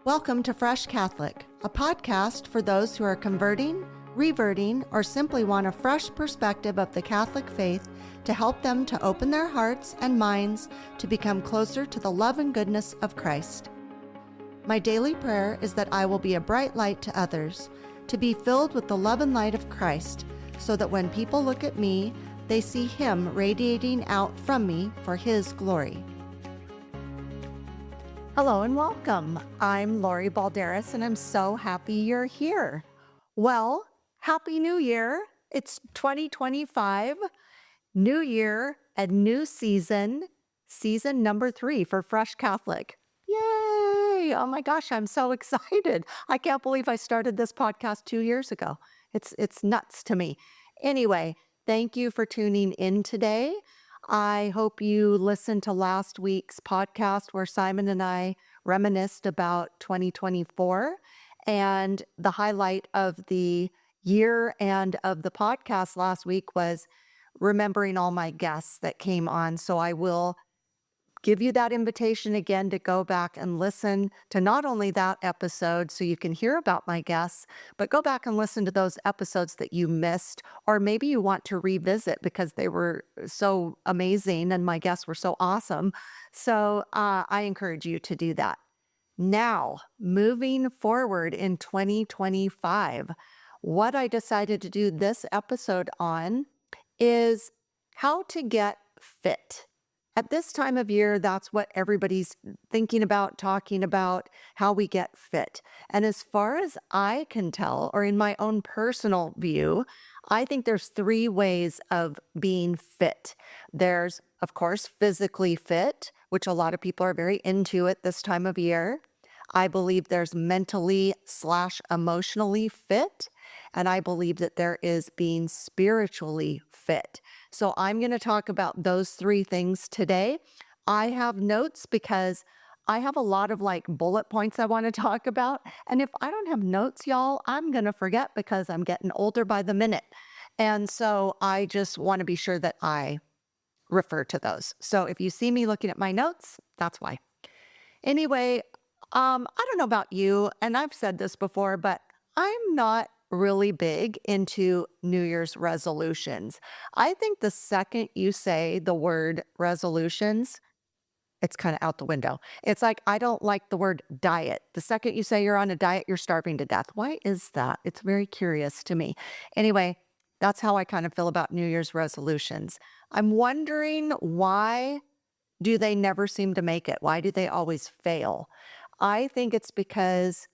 Welcome to Fresh Catholic, a podcast for those who are converting, reverting, or simply want a fresh perspective of the Catholic faith to help them to open their hearts and minds to become closer to the love and goodness of Christ. My daily prayer is that I will be a bright light to others, to be filled with the love and light of Christ, so that when people look at me, they see Him radiating out from me for His glory. Hello and welcome. I'm Lori Balderas and I'm so happy you're here. Well, Happy New Year. It's 2025, new year and new season number 3 for Fresh Catholic. Yay! Oh my gosh, I'm so excited. I can't believe I started this podcast 2 years ago. It's nuts to me. Anyway, thank you for tuning in today. I hope you listened to last week's podcast where Simon and I reminisced about 2024. And the highlight of the year and of the podcast last week was remembering all my guests that came on. So I will give you that invitation again to go back and listen to not only that episode so you can hear about my guests, but go back and listen to those episodes that you missed, or maybe you want to revisit because they were so amazing and my guests were so awesome. So I encourage you to do that. Now, moving forward in 2025, what I decided to do this episode on is how to get fit. At this time of year, that's what everybody's thinking about, talking about, how we get fit. And as far as I can tell, or in my own personal view, I think there's 3 ways of being fit. There's, of course, physically fit, which a lot of people are very into at this time of year. I believe there's mentally/emotionally fit, and I believe that there is being spiritually fit. So I'm going to talk about those 3 things today. I have notes because I have a lot of bullet points I want to talk about. And if I don't have notes, y'all, I'm going to forget because I'm getting older by the minute. And so I just want to be sure that I refer to those. So if you see me looking at my notes, that's why. Anyway, I don't know about you, and I've said this before, but I'm not really big into New Year's resolutions. I think the second you say the word resolutions, it's kind of out the window. It's like, I don't like the word diet. The second you say you're on a diet, you're starving to death. Why is that? It's very curious to me. Anyway, that's how I kind of feel about New Year's resolutions. I'm wondering, why do they never seem to make it? Why do they always fail? I think it's because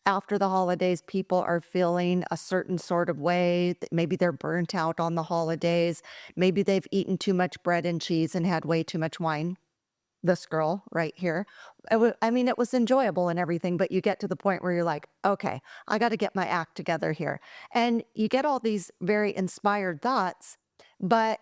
after the holidays, people are feeling a certain sort of way. Maybe they're burnt out on the holidays. Maybe they've eaten too much bread and cheese and had way too much wine. This girl right here. It was enjoyable and everything, but you get to the point where you're like, okay, I got to get my act together here. And you get all these very inspired thoughts, but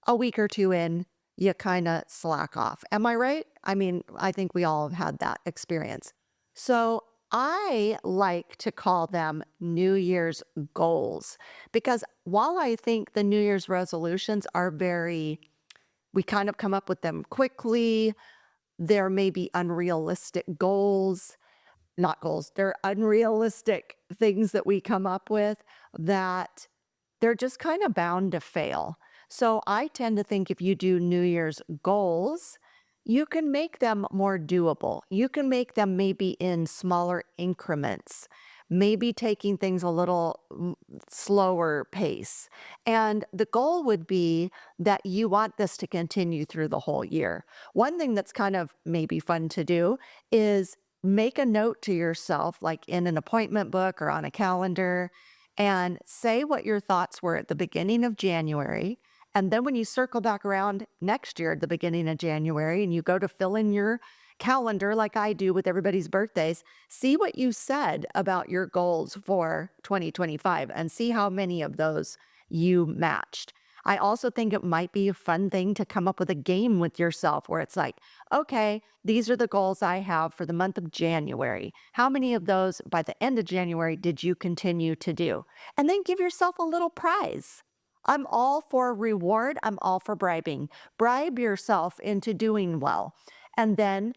a week or 2 in, you kind of slack off. Am I right? I think we all have had that experience. So I like to call them New Year's goals, because while I think the New Year's resolutions are we kind of come up with them quickly. There may be unrealistic goals, not goals, they're unrealistic things that we come up with that they're just kind of bound to fail. So I tend to think if you do New Year's goals, you can make them more doable. You can make them maybe in smaller increments, maybe taking things a little slower pace. And the goal would be that you want this to continue through the whole year. One thing that's kind of maybe fun to do is make a note to yourself, like in an appointment book or on a calendar, and say what your thoughts were at the beginning of January. And then when you circle back around next year at the beginning of January and you go to fill in your calendar like I do with everybody's birthdays, see what you said about your goals for 2025 and see how many of those you matched. I also think it might be a fun thing to come up with a game with yourself where it's like, okay, these are the goals I have for the month of January. How many of those by the end of January did you continue to do? And then give yourself a little prize. I'm all for reward. I'm all for bribing. Bribe yourself into doing well. And then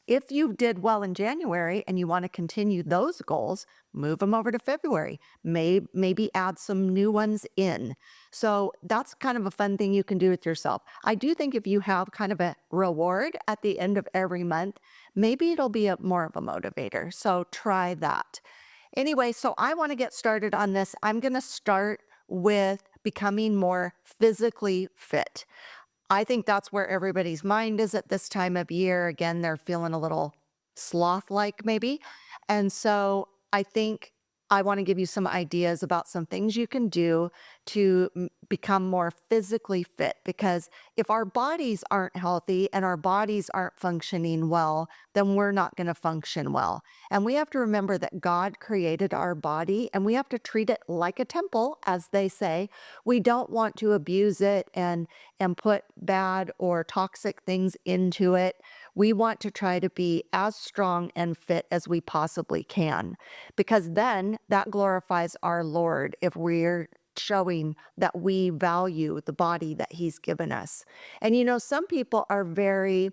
If you did well in January and you want to continue those goals, move them over to February. Maybe add some new ones in. So that's kind of a fun thing you can do with yourself. I do think if you have kind of a reward at the end of every month, maybe it'll be more of a motivator. So try that. Anyway, so I want to get started on this. I'm going to start with becoming more physically fit. I think that's where everybody's mind is at this time of year. Again, they're feeling a little sloth like maybe. And so I think I want to give you some ideas about some things you can do to become more physically fit. Because if our bodies aren't healthy and our bodies aren't functioning well, then we're not going to function well. And we have to remember that God created our body and we have to treat it like a temple, as they say. We don't want to abuse it and put bad or toxic things into it. We want to try to be as strong and fit as we possibly can, because then that glorifies our Lord if we're showing that we value the body that He's given us. And some people are very,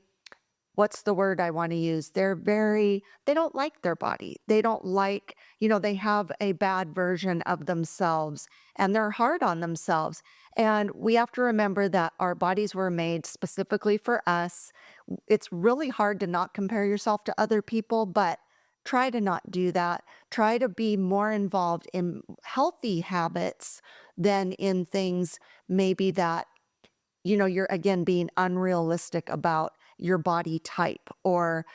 what's the word I want to use? They don't like their body. They don't like, they have a bad version of themselves and they're hard on themselves. And we have to remember that our bodies were made specifically for us. It's really hard to not compare yourself to other people, but try to not do that. Try to be more involved in healthy habits than in things maybe that you're again being unrealistic about your body type or,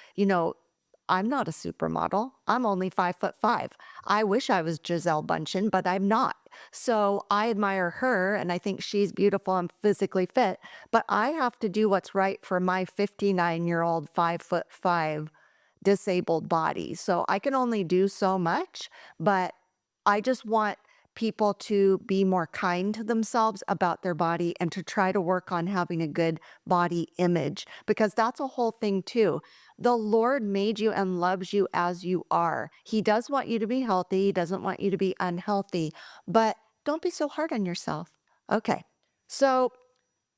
I'm not a supermodel. I'm only 5'5". I wish I was Giselle Bundchen, but I'm not. So I admire her and I think she's beautiful and physically fit, but I have to do what's right for my 59-year-old 5'5" disabled body. So I can only do so much, but I just want people to be more kind to themselves about their body and to try to work on having a good body image, because that's a whole thing too. The Lord made you and loves you as you are. He does want you to be healthy. He doesn't want you to be unhealthy, but don't be so hard on yourself. Okay. So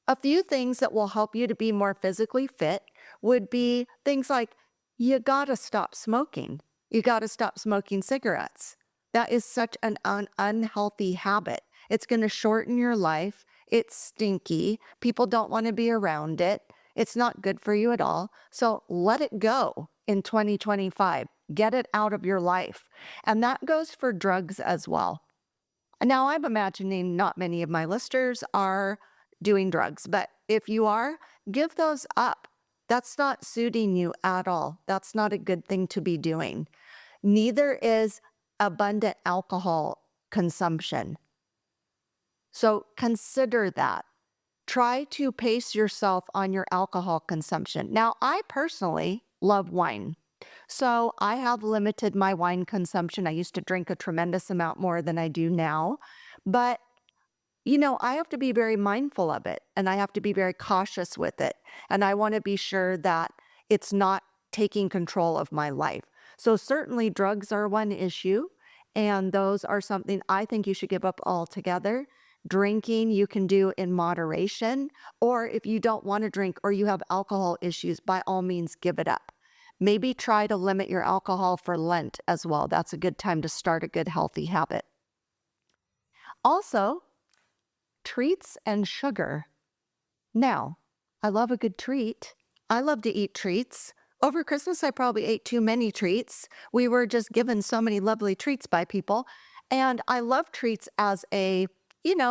a few things that will help you to be more physically fit would be things like you got to stop smoking. You got to stop smoking cigarettes. That is such an unhealthy habit. It's going to shorten your life. It's stinky. People don't want to be around it. It's not good for you at all. So let it go in 2025. Get it out of your life. And that goes for drugs as well. Now, I'm imagining not many of my listeners are doing drugs, but if you are, give those up. That's not suiting you at all. That's not a good thing to be doing. Neither is abundant alcohol consumption. So consider that. Try to pace yourself on your alcohol consumption. Now, I personally love wine. So I have limited my wine consumption. I used to drink a tremendous amount more than I do now. But, I have to be very mindful of it and I have to be very cautious with it. And I want to be sure that it's not taking control of my life. So certainly drugs are one issue. And those are something I think you should give up altogether. Drinking you can do in moderation, or if you don't want to drink or you have alcohol issues, by all means, give it up. Maybe try to limit your alcohol for Lent as well. That's a good time to start a good, healthy habit. Also, treats and sugar. Now, I love a good treat. I love to eat treats. Over Christmas, I probably ate too many treats. We were just given so many lovely treats by people. And I love treats as a,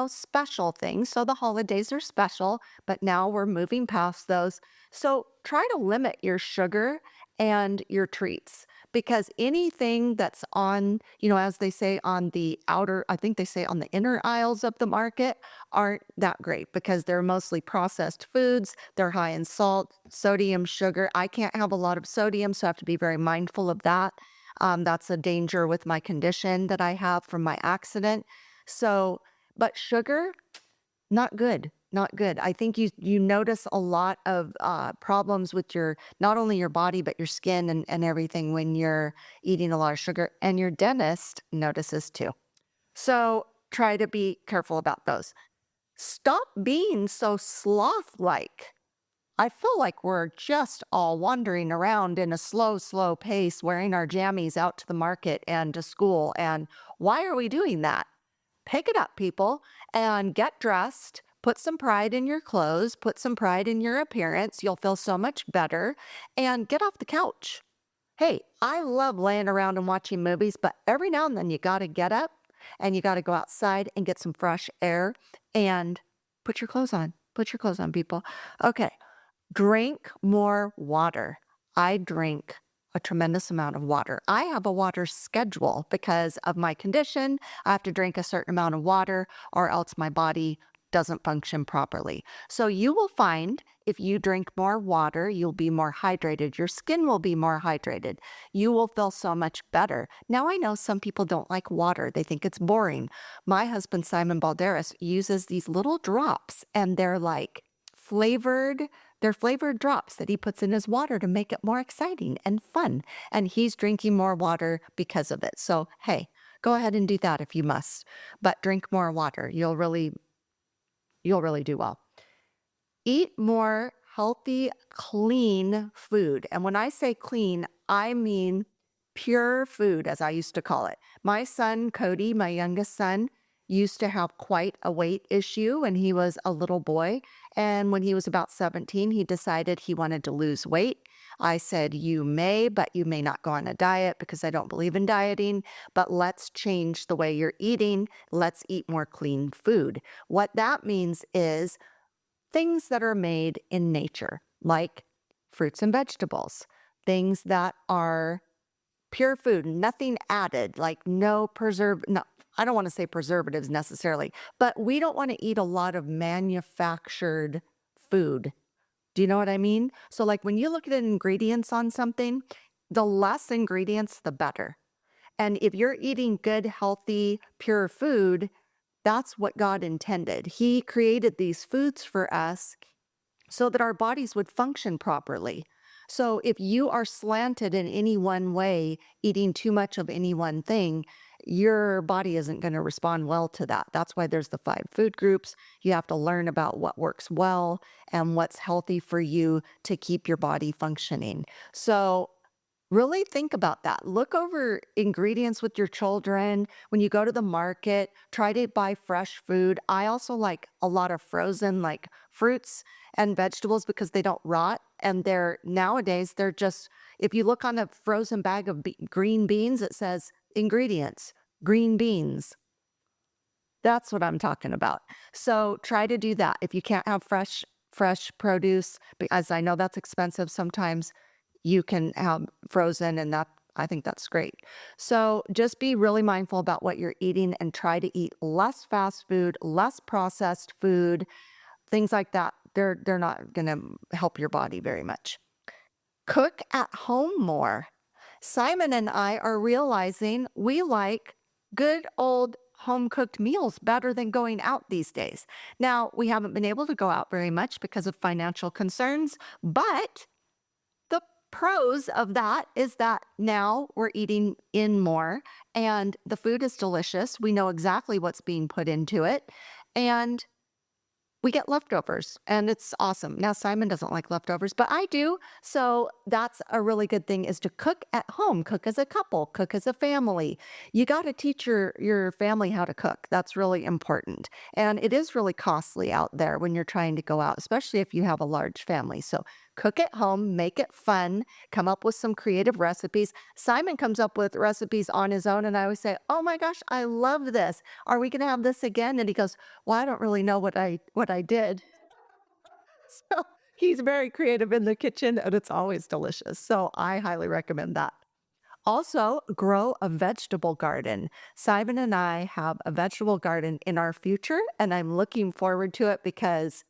special thing. So the holidays are special, but now we're moving past those. So try to limit your sugar and your treats, because anything that's on, as they say on the outer, I think they say on the inner aisles of the market, aren't that great because they're mostly processed foods. They're high in salt, sodium, sugar. I can't have a lot of sodium, so I have to be very mindful of that. That's a danger with my condition that I have from my accident. So, but sugar, not good. Not good. I think you notice a lot of problems with not only your body, but your skin and everything when you're eating a lot of sugar, and your dentist notices too. So try to be careful about those. Stop being so sloth-like. I feel like we're just all wandering around in a slow, slow pace, wearing our jammies out to the market and to school. And why are we doing that? Pick it up, people, and get dressed. Put some pride in your clothes, put some pride in your appearance. You'll feel so much better. And get off the couch. Hey, I love laying around and watching movies, but every now and then you got to get up and you got to go outside and get some fresh air and put your clothes on. Put your clothes on, people. Okay. Drink more water. I drink a tremendous amount of water. I have a water schedule because of my condition. I have to drink a certain amount of water or else my body doesn't function properly. So you will find if you drink more water, you'll be more hydrated. Your skin will be more hydrated. You will feel so much better. Now, I know some people don't like water, they think it's boring. My husband, Simon Balderas, uses these little drops and they're like flavored they're flavored drops that he puts in his water to make it more exciting and fun. And he's drinking more water because of it. So, hey, go ahead and do that if you must. But drink more water. You'll really do well. Eat more healthy, clean food. And when I say clean, I mean pure food, as I used to call it. My son, Cody, my youngest son, used to have quite a weight issue when he was a little boy. And when he was about 17, he decided he wanted to lose weight. I said, you may, but you may not go on a diet because I don't believe in dieting. But let's change the way you're eating. Let's eat more clean food. What that means is things that are made in nature, like fruits and vegetables, things that are pure food, nothing added, like no, I don't want to say preservatives necessarily, but we don't want to eat a lot of manufactured food. Do you know what I mean? So, like when you look at the ingredients on something, the less ingredients, the better. And if you're eating good, healthy, pure food, that's what God intended. He created these foods for us so that our bodies would function properly. So if you are slanted in any one way, eating too much of any one thing, your body isn't going to respond well to that. That's why there's the 5 food groups. You have to learn about what works well and what's healthy for you to keep your body functioning. So really think about that. Look over ingredients with your children. When you go to the market, try to buy fresh food. I also like a lot of frozen, like fruits and vegetables because they don't rot. And they're nowadays, they're just, if you look on a frozen bag of green beans, it says ingredients, green beans. That's what I'm talking about. So try to do that. If you can't have fresh produce, because I know that's expensive sometimes, you can have frozen and that I think that's great. So just be really mindful about what you're eating and try to eat less fast food, less processed food, things like that. They're not going to help your body very much. Cook at home more. Simon and I are realizing we like good old home cooked meals better than going out these days. Now, we haven't been able to go out very much because of financial concerns, but the pros of that is that now we're eating in more and the food is delicious. We know exactly what's being put into it. And we get leftovers and it's awesome. Now Simon doesn't like leftovers, but I do. So that's a really good thing is to cook at home, cook as a couple, cook as a family. You got to teach your family how to cook. That's really important. And it is really costly out there when you're trying to go out, especially if you have a large family. So cook at home, make it fun, come up with some creative recipes. Simon comes up with recipes on his own and I always say, "Oh my gosh, I love this. Are we going to have this again?" And he goes, "Well, I don't really know what I did." So he's very creative in the kitchen and it's always delicious. So I highly recommend that. Also, grow a vegetable garden. Simon and I have a vegetable garden in our future, and I'm looking forward to it because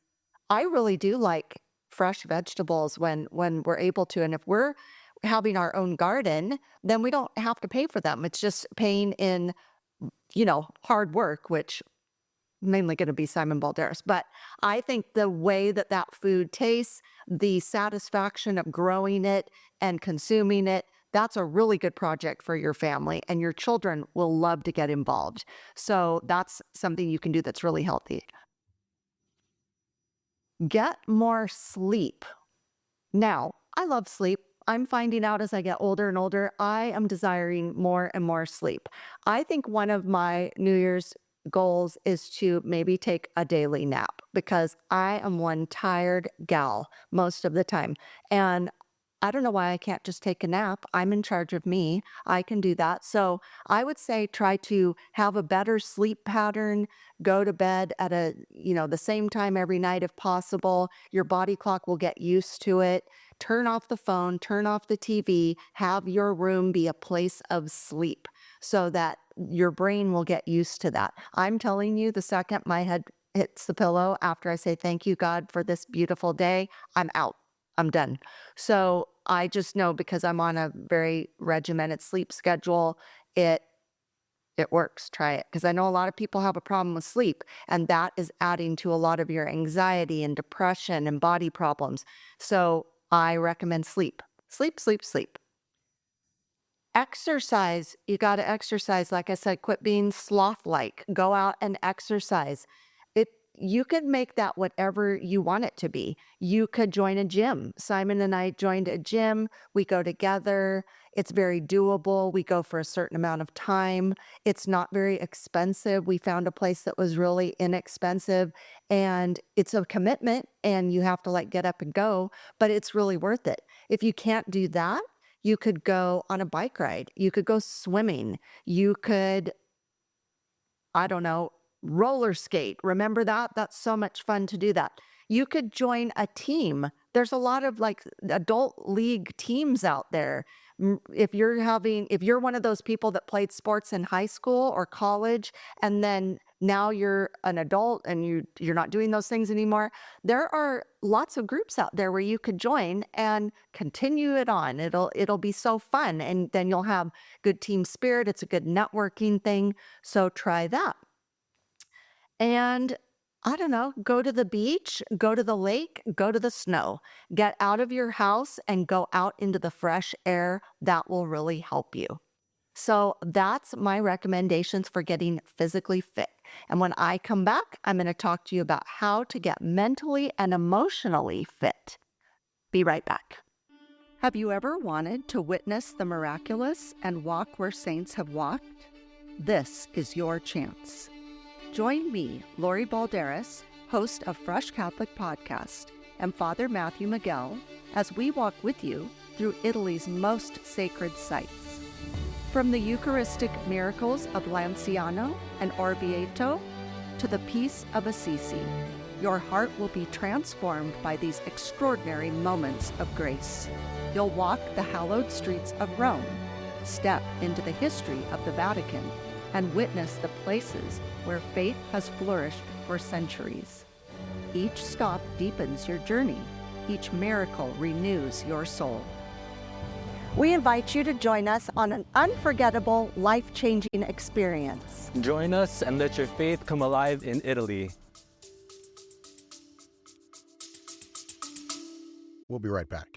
I really do like fresh vegetables when we're able to. And if we're having our own garden, then we don't have to pay for them. It's just paying in, hard work, which mainly going to be Simon Balderas. But I think the way that that food tastes, the satisfaction of growing it and consuming it, that's a really good project for your family, and your children will love to get involved. So that's something you can do that's really healthy. Get more sleep. Now, I love sleep. I'm finding out as I get older and older, I am desiring more and more sleep. I think one of my New Year's goals is to maybe take a daily nap because I am one tired gal most of the time. And I don't know why I can't just take a nap. I'm in charge of me. I can do that. So I would say try to have a better sleep pattern, go to bed at the same time every night if possible. Your body clock will get used to it. Turn off the phone, turn off the TV, have your room be a place of sleep so that your brain will get used to that. I'm telling you, the second my head hits the pillow after I say, thank you, God, for this beautiful day, I'm out. I'm done. So I just know because I'm on a very regimented sleep schedule, it it works. Try it. Because I know a lot of people have a problem with sleep, and that is adding to a lot of your anxiety and depression and body problems. So I recommend sleep. Sleep, sleep, sleep. Exercise. You got to exercise. Like I said, quit being sloth-like. Go out and exercise. You could make that whatever you want it to be. You could join a gym. Simon and I joined a gym. We go together. It's very doable. We go for a certain amount of time. It's not very expensive. We found a place that was really inexpensive, and it's a commitment and you have to like get up and go, but it's really worth it. If you can't do that, you could go on a bike ride. You could go swimming. You could, I don't know, roller skate. Remember that? That's so much fun to do that. You could join a team. There's a lot of like adult league teams out there. If you're one of those people that played sports in high school or college, and then now you're an adult and you're not doing those things anymore, there are lots of groups out there where you could join and continue it on. It'll be so fun, and then you'll have good team spirit. It's a good networking thing. So try that. And I don't know, go to the beach, go to the lake, go to the snow. Get out of your house and go out into the fresh air. That will really help you. So that's my recommendations for getting physically fit. And when I come back, I'm going to talk to you about how to get mentally and emotionally fit. Be right back. Have you ever wanted to witness the miraculous and walk where saints have walked? This is your chance. Join me, Lori Balderas, host of Fresh Catholic Podcast, and Father Matthew Miguel as we walk with you through Italy's most sacred sites. From the Eucharistic miracles of Lanciano and Orvieto to the peace of Assisi, your heart will be transformed by these extraordinary moments of grace. You'll walk the hallowed streets of Rome, step into the history of the Vatican, and witness the places where faith has flourished for centuries. Each stop deepens your journey. Each miracle renews your soul. We invite you to join us on an unforgettable, life-changing experience. Join us and let your faith come alive in Italy. We'll be right back.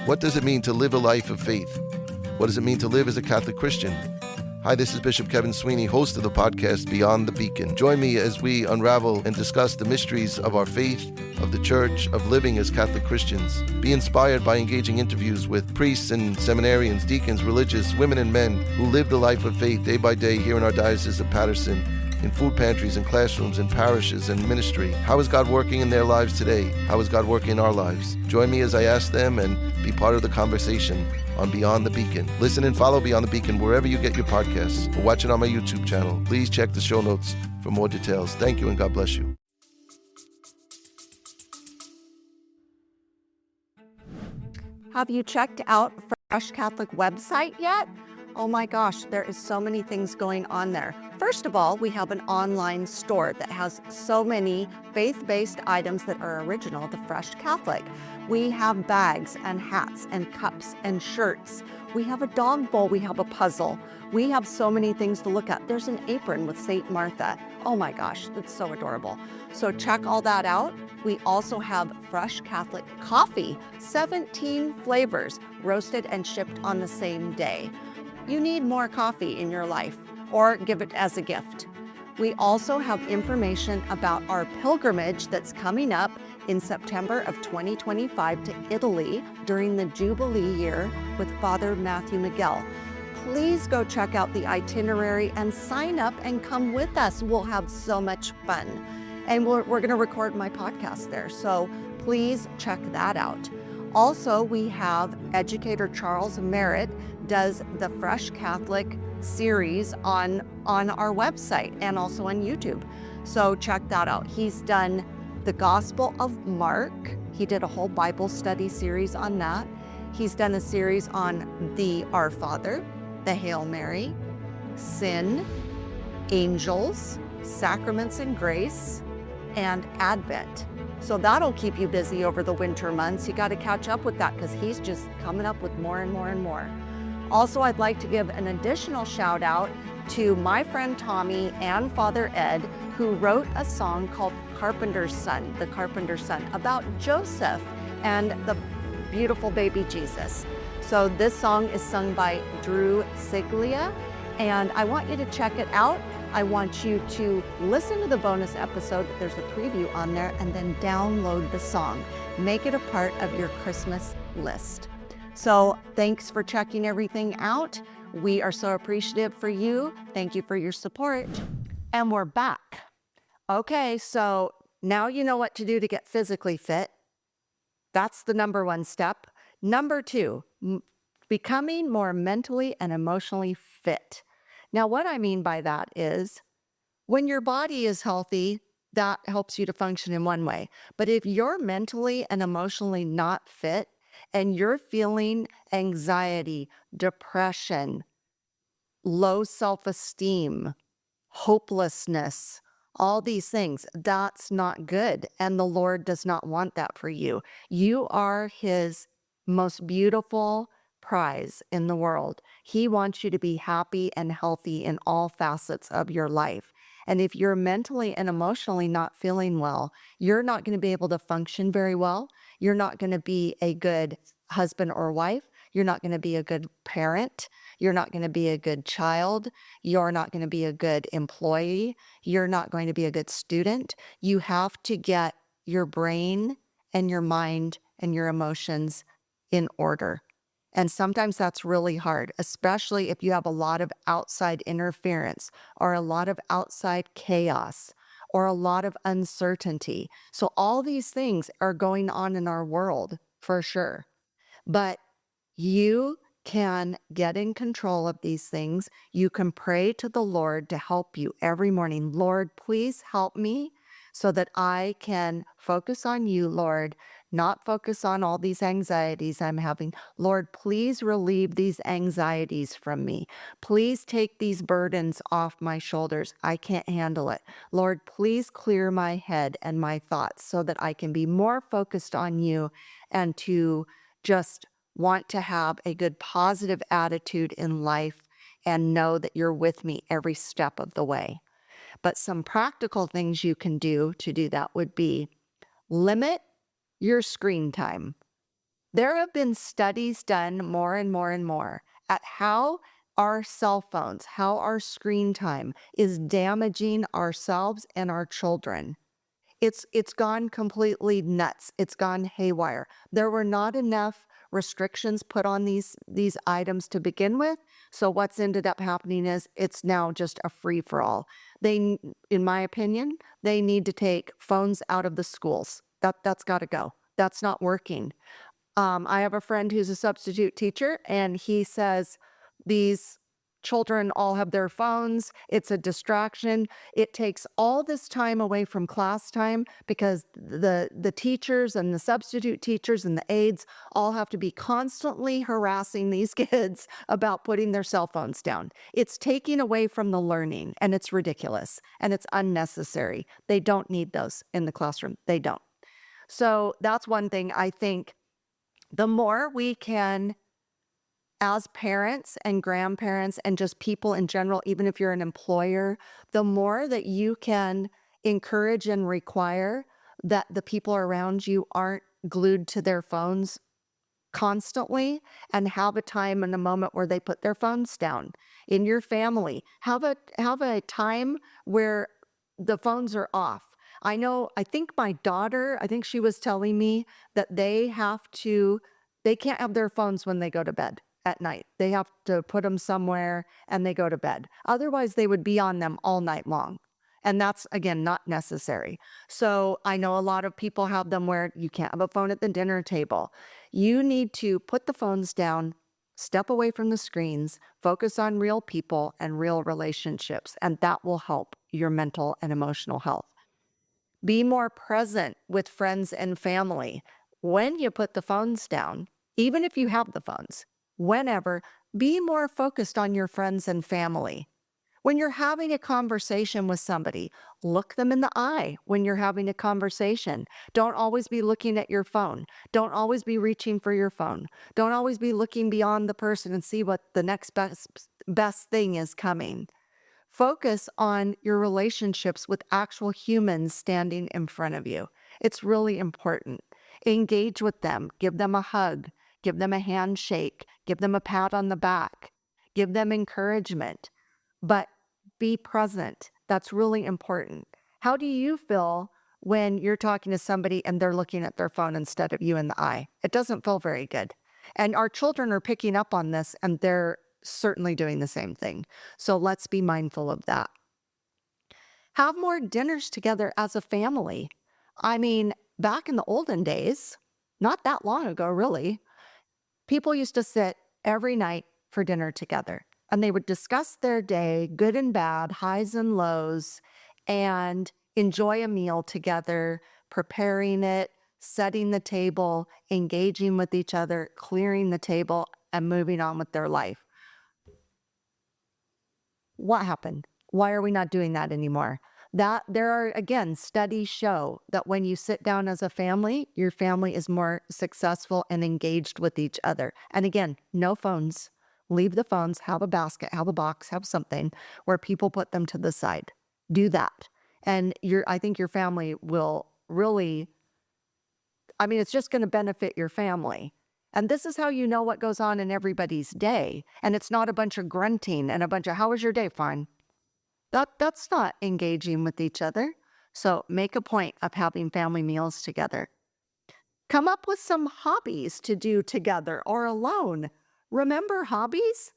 What does it mean to live a life of faith? What does it mean to live as a Catholic Christian? Hi, this is Bishop Kevin Sweeney, host of the podcast Beyond the Beacon. Join me as we unravel and discuss the mysteries of our faith, of the Church, of living as Catholic Christians. Be inspired by engaging interviews with priests and seminarians, deacons, religious, women and men who live the life of faith day by day here in our Diocese of Paterson, in food pantries and classrooms and parishes and ministry. How is God working in their lives today? How is God working in our lives? Join me as I ask them and be part of the conversation on Beyond the Beacon. Listen and follow Beyond the Beacon wherever you get your podcasts, or watch it on my YouTube channel. Please check the show notes for more details. Thank you and God bless you. Have you checked out Fresh Catholic website yet? Oh my gosh, there is so many things going on there. First of all, we have an online store that has so many faith-based items that are original to Fresh Catholic. We have bags and hats and cups and shirts. We have a dog bowl. We have a puzzle. We have so many things to look at. There's an apron with St. Martha. Oh my gosh, it's so adorable. So check all that out. We also have Fresh Catholic coffee, 17 flavors, roasted and shipped on the same day. You need more coffee in your life, or give it as a gift. We also have information about our pilgrimage that's coming up in September of 2025 to Italy during the Jubilee year with Father Matthew Miguel. Please go check out the itinerary and sign up and come with us. We'll have so much fun. And we're going to record my podcast there. So please check that out. Also, we have educator Charles Merritt does the Fresh Catholic series on our website and also on YouTube. So check that out. He's done the Gospel of Mark. He did a whole Bible study series on that. He's done a series on the Our Father, the Hail Mary, sin, angels, sacraments and grace, and Advent. So that'll keep you busy over the winter months. You got to catch up with that because he's just coming up with more and more and more. Also, I'd like to give an additional shout out to my friend Tommy and Father Ed, who wrote a song called Carpenter's Son, the Carpenter's Son, about Joseph and the beautiful baby Jesus. So this song is sung by Drew Siglia, and I want you to check it out. I want you to listen to the bonus episode. There's a preview on there, and then download the song. Make it a part of your Christmas list. So thanks for checking everything out. We are so appreciative for you. Thank you for your support. And we're back. Okay, so now you know what to do to get physically fit. That's the number one step. Number two, becoming more mentally and emotionally fit. Now, what I mean by that is when your body is healthy, that helps you to function in one way. But if you're mentally and emotionally not fit and you're feeling anxiety, depression, low self-esteem, hopelessness, all these things, that's not good. And the Lord does not want that for you. You are His most beautiful prize in the world. He wants you to be happy and healthy in all facets of your life. And if you're mentally and emotionally not feeling well, you're not going to be able to function very well. You're not going to be a good husband or wife. You're not going to be a good parent. You're not going to be a good child. You're not going to be a good employee. You're not going to be a good student. You have to get your brain and your mind and your emotions in order. And sometimes that's really hard, especially if you have a lot of outside interference or a lot of outside chaos or a lot of uncertainty. So all these things are going on in our world for sure. But you can get in control of these things. You can pray to the Lord to help you every morning. Lord, please help me so that I can focus on you, Lord, not focus on all these anxieties I'm having. Lord, please relieve these anxieties from me. Please take these burdens off my shoulders. I can't handle it. Lord, please clear my head and my thoughts so that I can be more focused on you and to just want to have a good positive attitude in life and know that you're with me every step of the way. But some practical things you can do to do that would be limit your screen time. There have been studies done more and more and more at how our cell phones, how our screen time is damaging ourselves and our children. It's gone completely nuts. It's gone haywire. There were not enough restrictions put on these items to begin with. So what's ended up happening is it's now just a free for all. They, in my opinion, they need to take phones out of the schools. That's got to go. That's not working. I have a friend who's a substitute teacher, and he says these children all have their phones. It's a distraction. It takes all this time away from class time because the teachers and the substitute teachers and the aides all have to be constantly harassing these kids about putting their cell phones down. It's taking away from the learning, and it's ridiculous, and it's unnecessary. They don't need those in the classroom. They don't. So that's one thing I think. The more we can, as parents and grandparents and just people in general, even if you're an employer, the more that you can encourage and require that the people around you aren't glued to their phones constantly and have a time and a moment where they put their phones down. In your family, have a time where the phones are off. I think my daughter, I think she was telling me that they can't have their phones when they go to bed at night. They have to put them somewhere and they go to bed. Otherwise, they would be on them all night long. And that's, again, not necessary. So I know a lot of people have them where you can't have a phone at the dinner table. You need to put the phones down, step away from the screens, focus on real people and real relationships, and that will help your mental and emotional health. Be more present with friends and family. When you put the phones down, even if you have the phones, whenever, be more focused on your friends and family. When you're having a conversation with somebody, look them in the eye when you're having a conversation. Don't always be looking at your phone. Don't always be reaching for your phone. Don't always be looking beyond the person and see what the next best thing is coming. Focus on your relationships with actual humans standing in front of you. It's really important. Engage with them, give them a hug, give them a handshake, give them a pat on the back, give them encouragement, but be present. That's really important. How do you feel when you're talking to somebody and they're looking at their phone instead of you in the eye? It doesn't feel very good. And our children are picking up on this and they're certainly doing the same thing. So let's be mindful of that. Have more dinners together as a family. I mean, back in the olden days, not that long ago, really, people used to sit every night for dinner together and they would discuss their day, good and bad, highs and lows, and enjoy a meal together, preparing it, setting the table, engaging with each other, clearing the table, and moving on with their life. What happened? Why are we not doing that anymore? That there are, again, studies show that when you sit down as a family, your family is more successful and engaged with each other. And again, no phones. Leave the phones, have a basket, have a box, have something where people put them to the side. Do that. And I think your family will really, I mean, it's just going to benefit your family. And this is how you know what goes on in everybody's day. And it's not a bunch of grunting and a bunch of, how was your day? Fine. That's not engaging with each other. So make a point of having family meals together. Come up with some hobbies to do together or alone. Remember hobbies?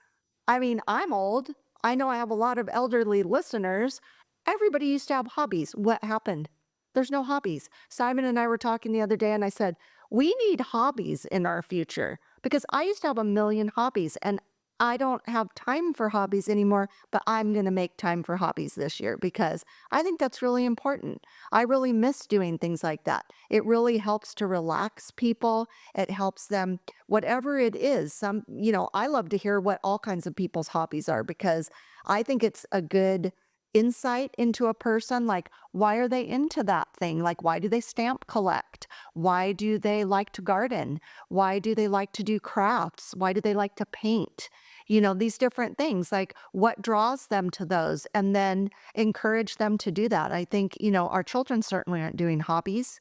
I mean, I'm old. I know I have a lot of elderly listeners. Everybody used to have hobbies. What happened? There's no hobbies. Simon and I were talking the other day, and I said, we need hobbies in our future because I used to have a million hobbies and I don't have time for hobbies anymore, but I'm going to make time for hobbies this year because I think that's really important. I really miss doing things like that. It really helps to relax people. It helps them, whatever it is. I love to hear what all kinds of people's hobbies are because I think it's a good insight into a person. Like, why are they into that thing? Like, why do they stamp collect? Why do they like to garden? Why do they like to do crafts? Why do they like to paint? These different things, like what draws them to those, and then encourage them to do that. I think, our children certainly aren't doing hobbies.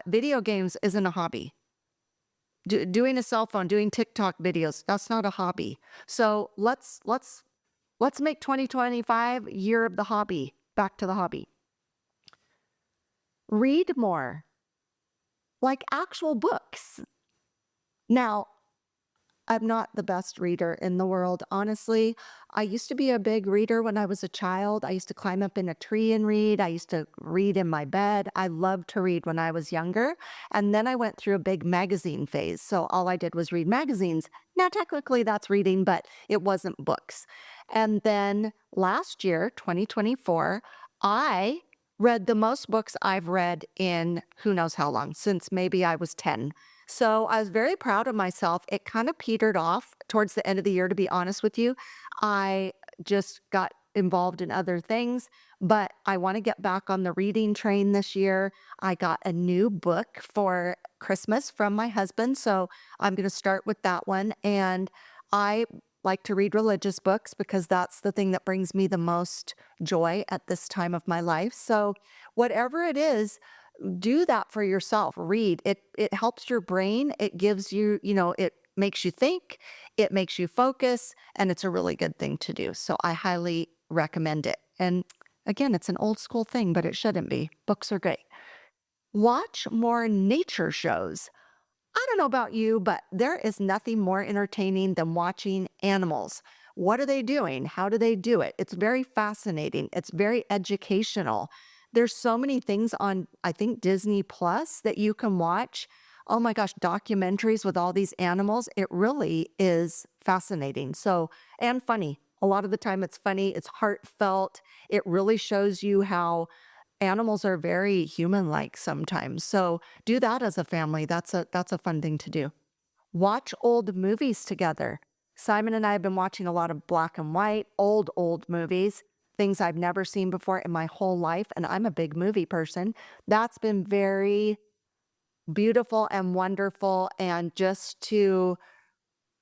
Video games isn't a hobby. Doing a cell phone, doing TikTok videos, that's not a hobby. So let's make 2025 year of the hobby. Back to the hobby. Read more, like actual books. Now, I'm not the best reader in the world, honestly. I used to be a big reader when I was a child. I used to climb up in a tree and read. I used to read in my bed. I loved to read when I was younger. And then I went through a big magazine phase. So all I did was read magazines. Now, technically, that's reading, but it wasn't books. And then last year, 2024, I read the most books I've read in who knows how long, since maybe I was 10. So I was very proud of myself. It kind of petered off towards the end of the year, to be honest with you. I just got involved in other things, but I want to get back on the reading train this year. I got a new book for Christmas from my husband, so I'm going to start with that one. And I like to read religious books because that's the thing that brings me the most joy at this time of my life. So whatever it is, do that for yourself. Read. It helps your brain. It gives you, it makes you think, it makes you focus, and it's a really good thing to do. So I highly recommend it. And again, it's an old school thing, but it shouldn't be. Books are great. Watch more nature shows. I don't know about you, but there is nothing more entertaining than watching animals. What are they doing? How do they do it? It's very fascinating. It's very educational. There's so many things on, I think, Disney Plus that you can watch. Oh my gosh, documentaries with all these animals. It really is fascinating. So, and funny. A lot of the time it's funny, it's heartfelt. It really shows you how animals are very human-like sometimes. So do that as a family. That's a fun thing to do. Watch old movies together. Simon and I have been watching a lot of black and white, old movies, things I've never seen before in my whole life, and I'm a big movie person. That's been very beautiful and wonderful, and just to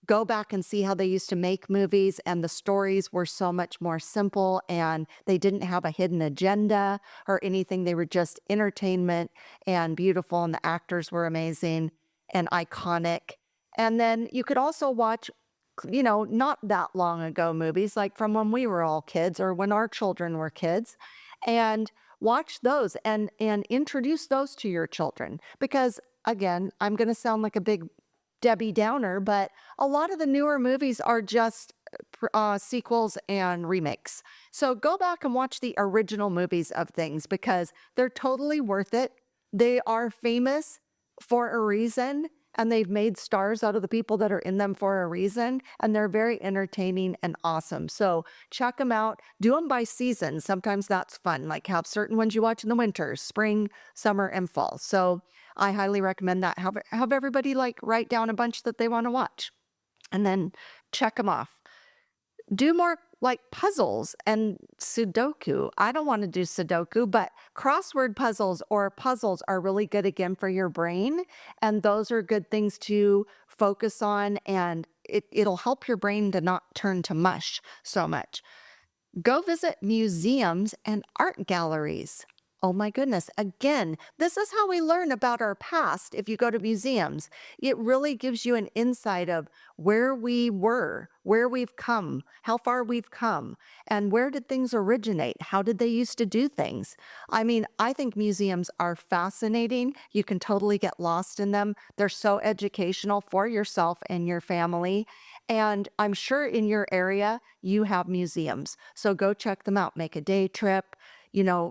go back and see how they used to make movies, and the stories were so much more simple, and they didn't have a hidden agenda or anything. They were just entertainment and beautiful, and the actors were amazing and iconic. And then you could also watch, not that long ago movies like from when we were all kids or when our children were kids, and watch those and introduce those to your children, because again, I'm going to sound like a big Debbie Downer, but a lot of the newer movies are just sequels and remakes. So go back and watch the original movies of things because they're totally worth it. They are famous for a reason, and they've made stars out of the people that are in them for a reason, and they're very entertaining and awesome. So check them out. Do them by season. Sometimes that's fun, like have certain ones you watch in the winter, spring, summer, and fall. So I highly recommend that. Have everybody like write down a bunch that they want to watch and then check them off. Do more like puzzles and Sudoku. I don't want to do Sudoku, but crossword puzzles or puzzles are really good again for your brain. And those are good things to focus on, and it'll help your brain to not turn to mush so much. Go visit museums and art galleries. Oh my goodness. Again, this is how we learn about our past if you go to museums. It really gives you an insight of where we were, where we've come, how far we've come, and where did things originate? How did they used to do things? I mean, I think museums are fascinating. You can totally get lost in them. They're so educational for yourself and your family. And I'm sure in your area, you have museums. So go check them out. Make a day trip,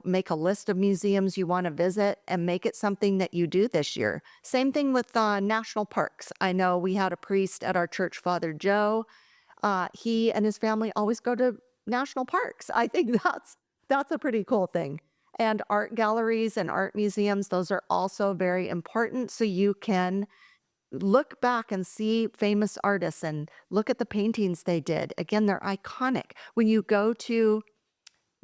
make a list of museums you want to visit and make it something that you do this year. Same thing with national parks. I know we had a priest at our church, Father Joe. He and his family always go to national parks. I think that's a pretty cool thing. And art galleries and art museums, those are also very important. So you can look back and see famous artists and look at the paintings they did. Again, they're iconic. When you go to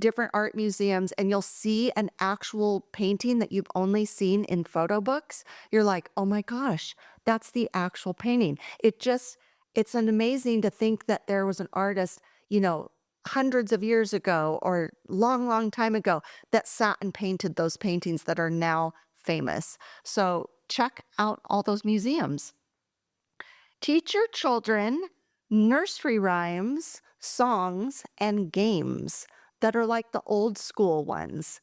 different art museums and you'll see an actual painting that you've only seen in photo books, you're like, oh my gosh, that's the actual painting. It's an amazing to think that there was an artist, hundreds of years ago or long time ago that sat and painted those paintings that are now famous. So check out all those museums. Teach your children nursery rhymes, songs, and games that are like the old school ones.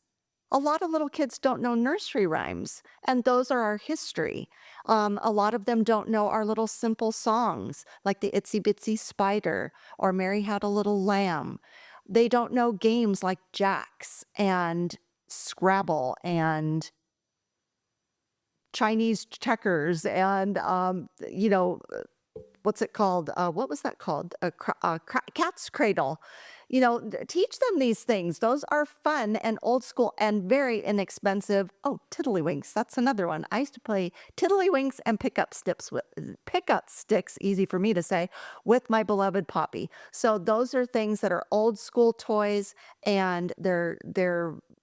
A lot of little kids don't know nursery rhymes, and those are our history. A lot of them don't know our little simple songs, like the Itsy Bitsy Spider or Mary Had a Little Lamb. They don't know games like Jacks and Scrabble and Chinese checkers and, what's it called? What was that called? Cat's cradle. Teach them these things. Those are fun and old school and very inexpensive. Oh, tiddlywinks. That's another one. I used to play tiddlywinks and pickup sticks, easy for me to say, with my beloved Poppy. So those are things that are old school toys, and they're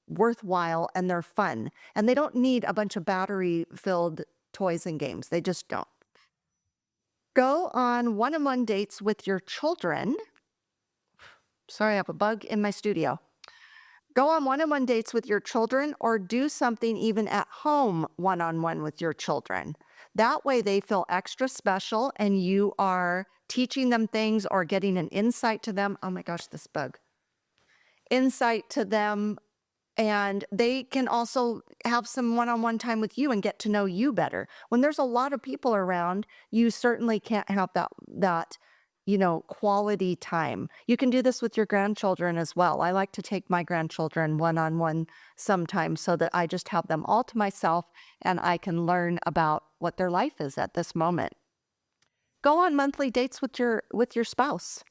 worthwhile and they're fun. And they don't need a bunch of battery filled toys and games. They just don't. Go on one-on-one dates with your children. Sorry, I have a bug in my studio. Go on one-on-one dates with your children or do something even at home one-on-one with your children. That way they feel extra special and you are teaching them things or getting an insight to them. Oh my gosh, this bug. Insight to them, and they can also have some one-on-one time with you and get to know you better. When there's a lot of people around, you certainly can't have that quality time. You can do this with your grandchildren as well. I like to take my grandchildren one-on-one sometimes so that I just have them all to myself and I can learn about what their life is at this moment. Go on monthly dates with your spouse.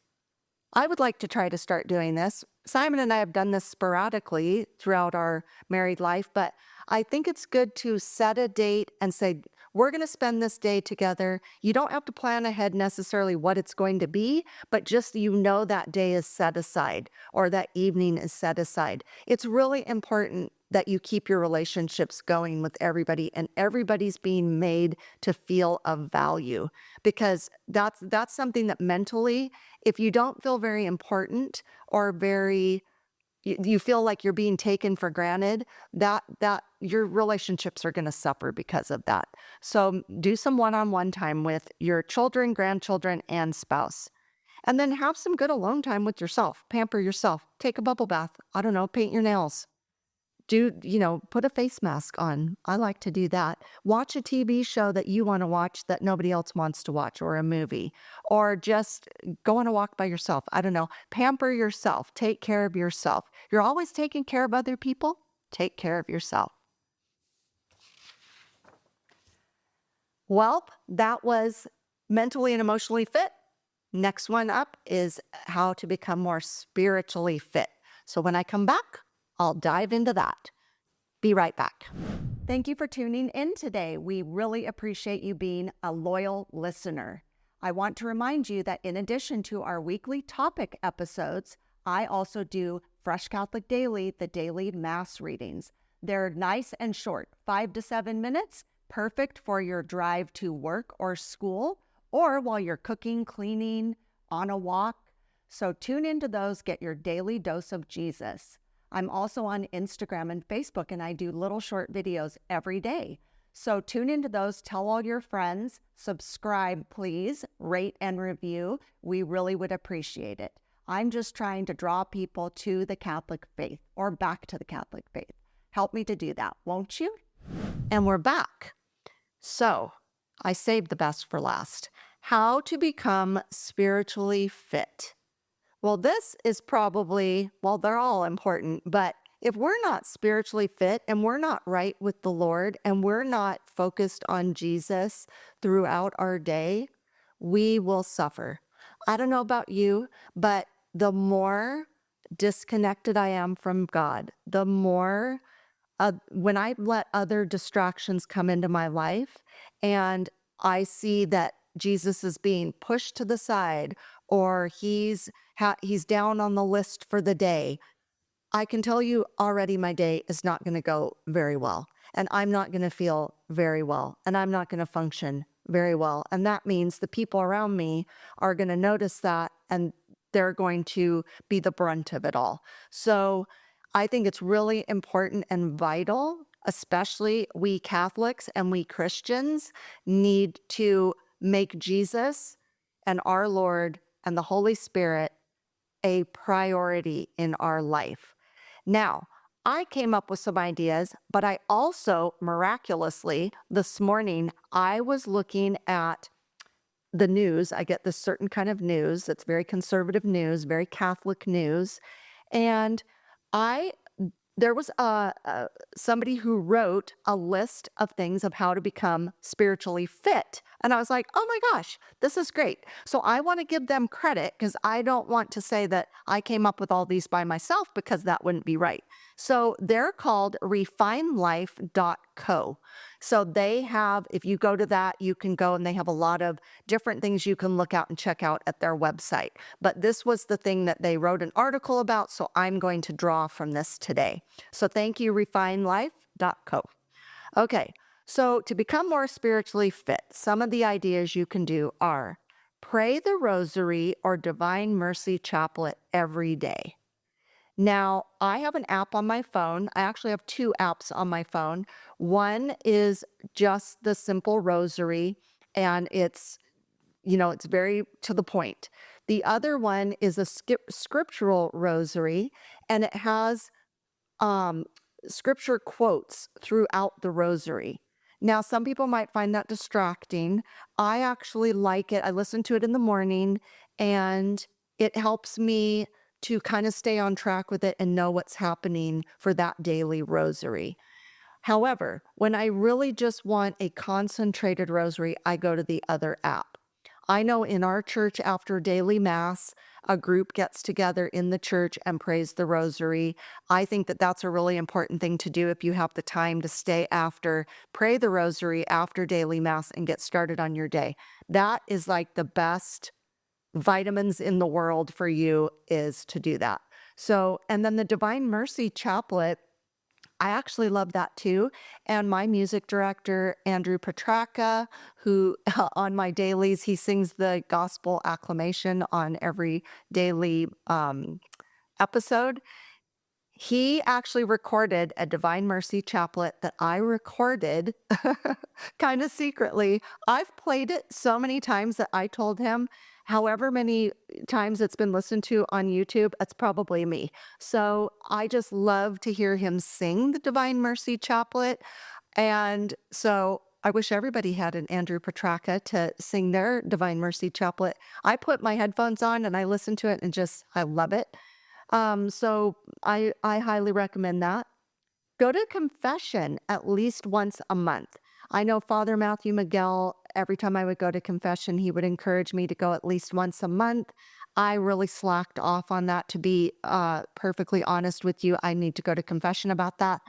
I would like to try to start doing this. Simon and I have done this sporadically throughout our married life, but I think it's good to set a date and say, we're going to spend this day together. You don't have to plan ahead necessarily what it's going to be, but just that day is set aside or that evening is set aside. It's really important that you keep your relationships going with everybody and everybody's being made to feel of value, because that's something that mentally, if you don't feel very important or you feel like you're being taken for granted, that your relationships are going to suffer because of that. So do some one-on-one time with your children, grandchildren, and spouse. And then have some good alone time with yourself. Pamper yourself. Take a bubble bath. I don't know, paint your nails. Put a face mask on. I like to do that. Watch a TV show that you want to watch that nobody else wants to watch, or a movie, or just go on a walk by yourself. I don't know. Pamper yourself. Take care of yourself. You're always taking care of other people. Take care of yourself. Well, that was mentally and emotionally fit. Next one up is how to become more spiritually fit. So when I come back, I'll dive into that. Be right back. Thank you for tuning in today. We really appreciate you being a loyal listener. I want to remind you that in addition to our weekly topic episodes, I also do Fresh Catholic Daily, the daily mass readings. They're nice and short, 5 to 7 minutes, perfect for your drive to work or school, or while you're cooking, cleaning, on a walk. So tune into those, get your daily dose of Jesus. I'm also on Instagram and Facebook, and I do little short videos every day. So tune into those, tell all your friends, subscribe, please, rate and review. We really would appreciate it. I'm just trying to draw people to the Catholic faith or back to the Catholic faith. Help me to do that, won't you? And we're back. So I saved the best for last. How to become spiritually fit. Well, this is probably, they're all important, but if we're not spiritually fit and we're not right with the Lord and we're not focused on Jesus throughout our day, we will suffer. I don't know about you, but the more disconnected I am from God, the more when I let other distractions come into my life and I see that Jesus is being pushed to the side or he's down on the list for the day, I can tell you already my day is not going to go very well, and I'm not going to feel very well, and I'm not going to function very well. And that means the people around me are going to notice that, and they're going to be the brunt of it all. So I think it's really important and vital, especially we Catholics and we Christians need to make Jesus and our Lord and the Holy Spirit a priority in our life. Now, I came up with some ideas, but I also miraculously this morning, I was looking at the news. I get this certain kind of news that's very conservative news, very Catholic news. And there was somebody who wrote a list of things of how to become spiritually fit. And I was like, oh my gosh, this is great. So I want to give them credit because I don't want to say that I came up with all these by myself because that wouldn't be right. So they're called refinelife.co. So they have, if you go to that, you can go and they have a lot of different things you can look out and check out at their website. But this was the thing that they wrote an article about, so I'm going to draw from this today. So thank you, refinelife.co. Okay, so to become more spiritually fit, some of the ideas you can do are pray the rosary or Divine Mercy Chaplet every day. Now, I have an app on my phone. I actually have two apps on my phone. One is just the simple rosary, and it's very to the point. The other one is a scriptural rosary, and it has um, scripture quotes throughout the rosary. Now, some people might find that distracting. I actually like it. I listen to it in the morning, and it helps me to kind of stay on track with it and know what's happening for that daily rosary. However, when I really just want a concentrated rosary, I go to the other app. I know in our church after daily mass, a group gets together in the church and prays the rosary. I think that that's a really important thing to do if you have the time to stay after, pray the rosary after daily mass and get started on your day. That is like the best vitamins in the world for you is to do that. So, and then the Divine Mercy Chaplet, I actually love that too. And my music director, Andrew Petracca, who on my dailies, he sings the gospel acclamation on every daily episode. He actually recorded a Divine Mercy chaplet that I recorded kind of secretly. I've played it so many times that I told him, however many times it's been listened to on YouTube, it's probably me. So I just love to hear him sing the Divine Mercy chaplet. And so I wish everybody had an Andrew Petracca to sing their Divine Mercy chaplet. I put my headphones on and I listen to it and I love it. So I highly recommend that. Go to confession at least once a month. I know Father Matthew Miguel, every time I would go to confession, he would encourage me to go at least once a month. I really slacked off on that, to be perfectly honest with you. I need to go to confession about that.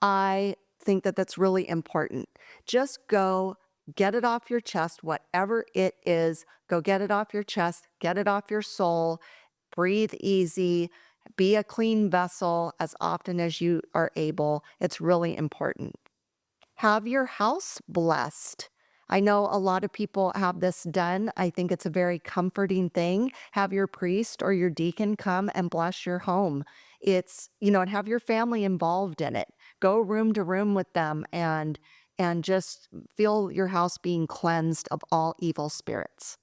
I think that that's really important. Just go get it off your chest, whatever it is. Go get it off your chest, get it off your soul, breathe easy, be a clean vessel as often as you are able. It's really important. Have your house blessed. I know a lot of people have this done. I think it's a very comforting thing. Have your priest or your deacon come and bless your home. And have your family involved in it. Go room to room with them and just feel your house being cleansed of all evil spirits.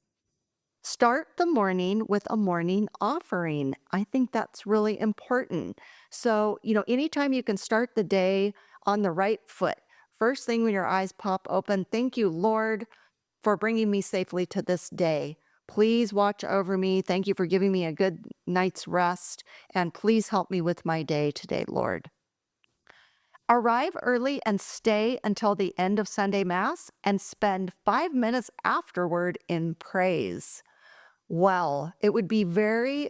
Start the morning with a morning offering. I think that's really important. So, anytime you can start the day on the right foot, first thing when your eyes pop open, thank you, Lord, for bringing me safely to this day. Please watch over me. Thank you for giving me a good night's rest. And please help me with my day today, Lord. Arrive early and stay until the end of Sunday Mass and spend 5 minutes afterward in praise. Well, it would be very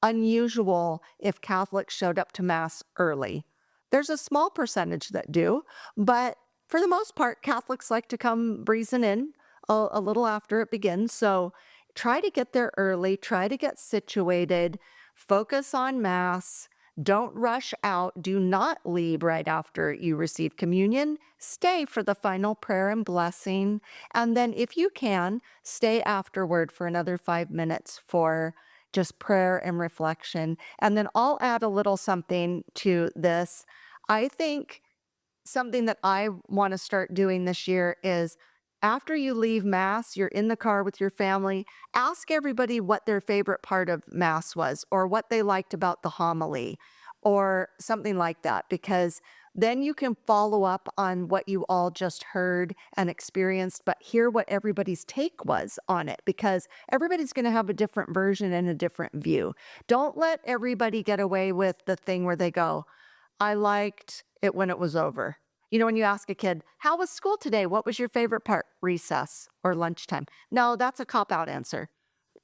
unusual if Catholics showed up to Mass early. There's a small percentage that do, but for the most part, Catholics like to come breezing in a little after it begins. So try to get there early, try to get situated, focus on Mass. Don't rush out. Do not leave right after you receive communion. Stay for the final prayer and blessing. And then, if you can, stay afterward for another 5 minutes for just prayer and reflection. And then I'll add a little something to this. I think something that I want to start doing this year is after you leave Mass, you're in the car with your family, ask everybody what their favorite part of Mass was or what they liked about the homily or something like that, because then you can follow up on what you all just heard and experienced, but hear what everybody's take was on it, because everybody's going to have a different version and a different view. Don't let everybody get away with the thing where they go, I liked it when it was over. When you ask a kid, how was school today? What was your favorite part? Recess or lunchtime? No, that's a cop-out answer.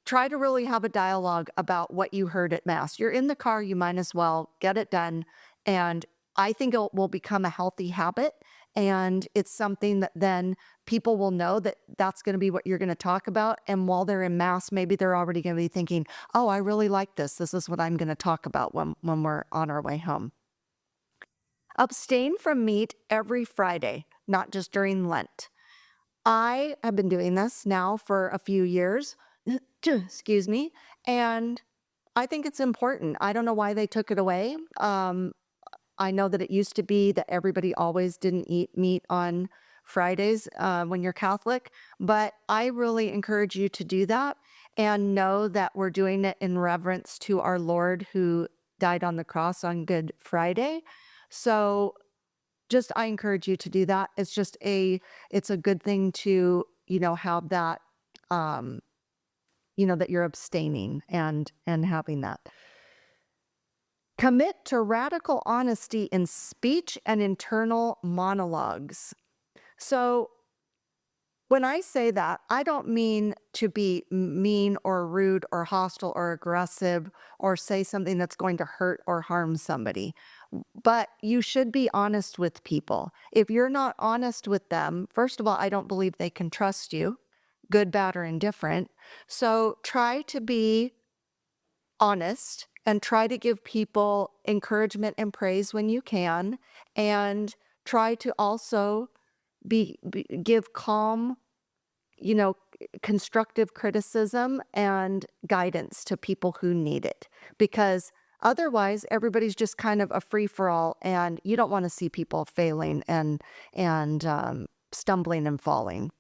Try to really have a dialogue about what you heard at Mass. You're in the car, you might as well get it done. And I think it will become a healthy habit. And it's something that then people will know that that's going to be what you're going to talk about. And while they're in Mass, maybe they're already going to be thinking, oh, I really like this. This is what I'm going to talk about when we're on our way home. Abstain from meat every Friday, not just during Lent. I have been doing this now for a few years. Excuse me. And I think it's important. I don't know why they took it away. I know that it used to be that everybody always didn't eat meat on Fridays when you're Catholic, but I really encourage you to do that and know that we're doing it in reverence to our Lord who died on the cross on Good Friday. So just I encourage you to do that. It's a good thing to, have that um that you're abstaining and having that. Commit to radical honesty in speech and internal monologues. So, when I say that, I don't mean to be mean or rude or hostile or aggressive or say something that's going to hurt or harm somebody. But you should be honest with people. If you're not honest with them, first of all, I don't believe they can trust you, good, bad, or indifferent. So try to be honest and try to give people encouragement and praise when you can, and try to also give calm, constructive criticism and guidance to people who need it, because otherwise everybody's just kind of a free for all, and you don't want to see people failing and stumbling and falling.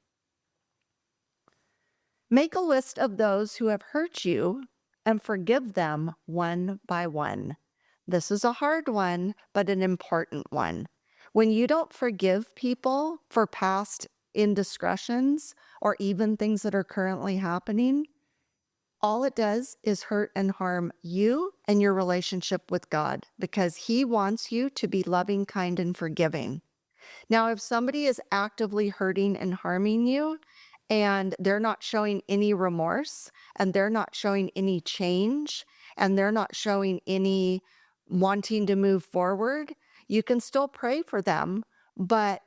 Make a list of those who have hurt you and forgive them one by one. This is a hard one, but an important one. When you don't forgive people for past indiscretions or even things that are currently happening, all it does is hurt and harm you and your relationship with God, because He wants you to be loving, kind, and forgiving. Now, if somebody is actively hurting and harming you and they're not showing any remorse and they're not showing any change and they're not showing any wanting to move forward, you can still pray for them, but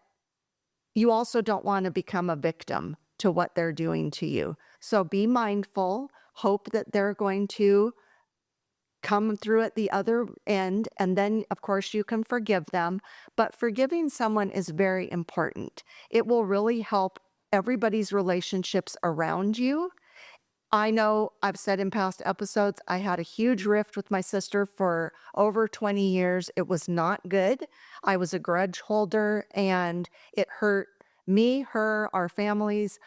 you also don't want to become a victim to what they're doing to you. So be mindful, hope that they're going to come through at the other end, and then of course you can forgive them. But forgiving someone is very important. It will really help everybody's relationships around you. I know I've said in past episodes, I had a huge rift with my sister for over 20 years. It was not good. I was a grudge holder and it hurt me, her, our families,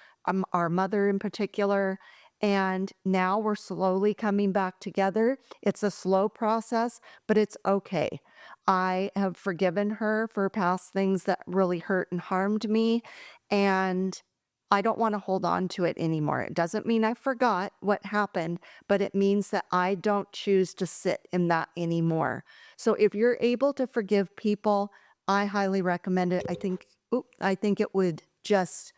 our mother in particular. And now we're slowly coming back together. It's a slow process, but it's okay. I have forgiven her for past things that really hurt and harmed me. And I don't want to hold on to it anymore. It doesn't mean I forgot what happened, but it means that I don't choose to sit in that anymore. So if you're able to forgive people, I highly recommend it. I think it would just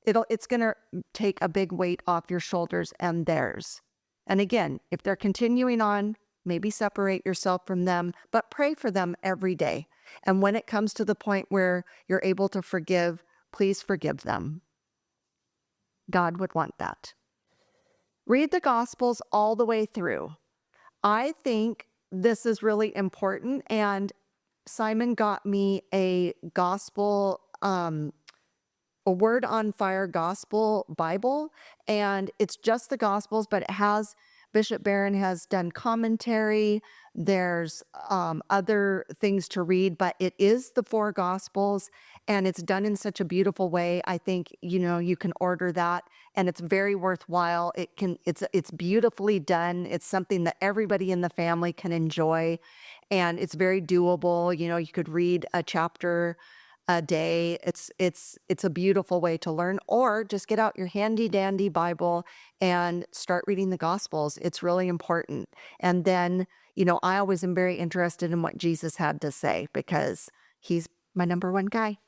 it's going to take a big weight off your shoulders and theirs. And again, if they're continuing on, maybe separate yourself from them, but pray for them every day. And when it comes to the point where you're able to forgive, please forgive them. God would want that. Read the Gospels all the way through. I think this is really important. And Simon got me a a Word on Fire gospel Bible, and it's just the Gospels, but Bishop Barron has done commentary. There's other things to read, but it is the four Gospels, and it's done in such a beautiful way. I think you can order that, and it's very worthwhile. It's beautifully done. It's something that everybody in the family can enjoy, and it's very doable. You could read a chapter a day. It's a beautiful way to learn, or just get out your handy dandy Bible and start reading the Gospels. It's really important. And then, I always am very interested in what Jesus had to say because he's my number one guy.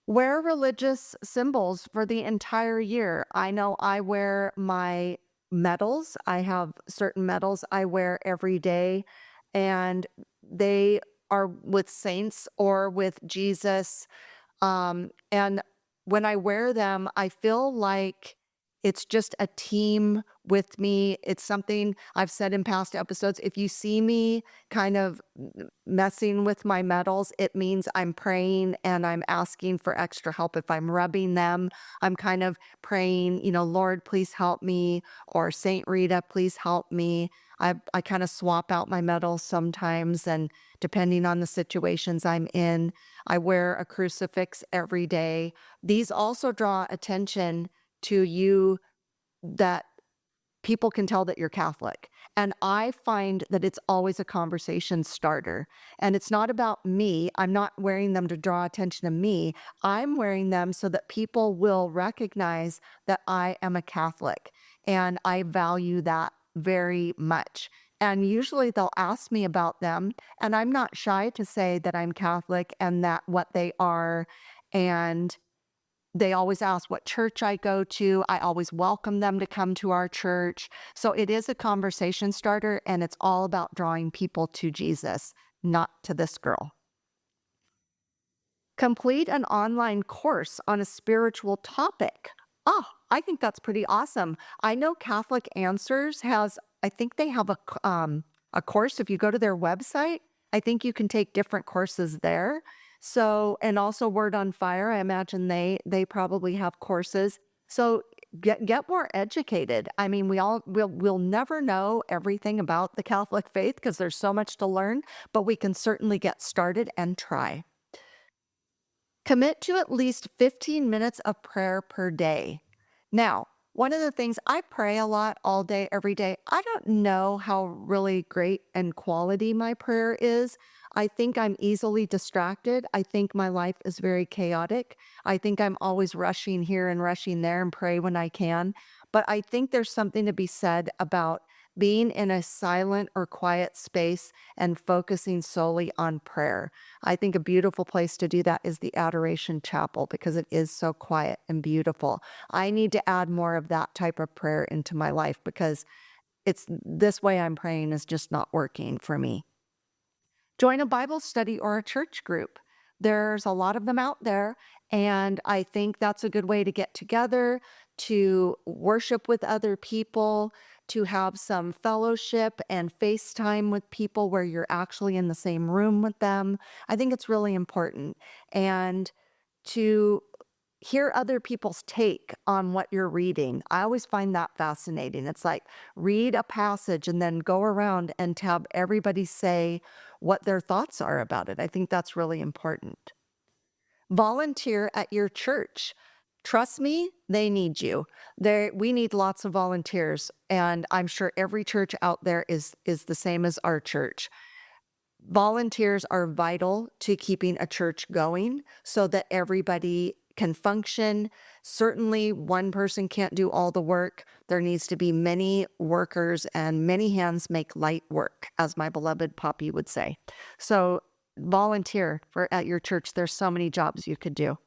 Wear religious symbols for the entire year. I know I wear my medals. I have certain medals I wear every day, and they are with saints or with Jesus. And when I wear them, I feel like It's just a team with me. It's something I've said in past episodes. If you see me kind of messing with my metals, it means I'm praying and I'm asking for extra help. If I'm rubbing them, I'm kind of praying, Lord, please help me, or Saint Rita, please help me. I kind of swap out my metals sometimes, and depending on the situations I'm in, I wear a crucifix every day. These also draw attention to you, that people can tell that you're Catholic. And I find that it's always a conversation starter. And it's not about me. I'm not wearing them to draw attention to me. I'm wearing them so that people will recognize that I am a Catholic. And I value that very much. And usually they'll ask me about them. And I'm not shy to say that I'm Catholic and that what they are. And they always ask what church I go to. I always welcome them to come to our church. So it is a conversation starter, and it's all about drawing people to Jesus, not to this girl. Complete an online course on a spiritual topic. Oh, I think that's pretty awesome. I know Catholic Answers has, I think they have a course. If you go to their website, I think you can take different courses there. So, and also Word on Fire, I imagine they probably have courses. So get more educated. I mean, we'll never know everything about the Catholic faith because there's so much to learn, but we can certainly get started and try. Commit to at least 15 minutes of prayer per day. Now, one of the things, I pray a lot all day, every day. I don't know how really great and quality my prayer is. I think I'm easily distracted. I think my life is very chaotic. I think I'm always rushing here and rushing there and pray when I can. But I think there's something to be said about being in a silent or quiet space and focusing solely on prayer. I think a beautiful place to do that is the Adoration Chapel because it is so quiet and beautiful. I need to add more of that type of prayer into my life because it's this way I'm praying is just not working for me. Join a Bible study or a church group. There's a lot of them out there, and I think that's a good way to get together, to worship with other people, to have some fellowship and FaceTime with people where you're actually in the same room with them. I think it's really important. And to hear other people's take on what you're reading. I always find that fascinating. It's like read a passage and then go around and have everybody say what their thoughts are about it. I think that's really important. Volunteer at your church. Trust me, they need you. We need lots of volunteers, and I'm sure every church out there is the same as our church. Volunteers are vital to keeping a church going so that everybody can function. Certainly, one person can't do all the work. There needs to be many workers, and many hands make light work, as my beloved Poppy would say. So, volunteer at your church. There's so many jobs you could do.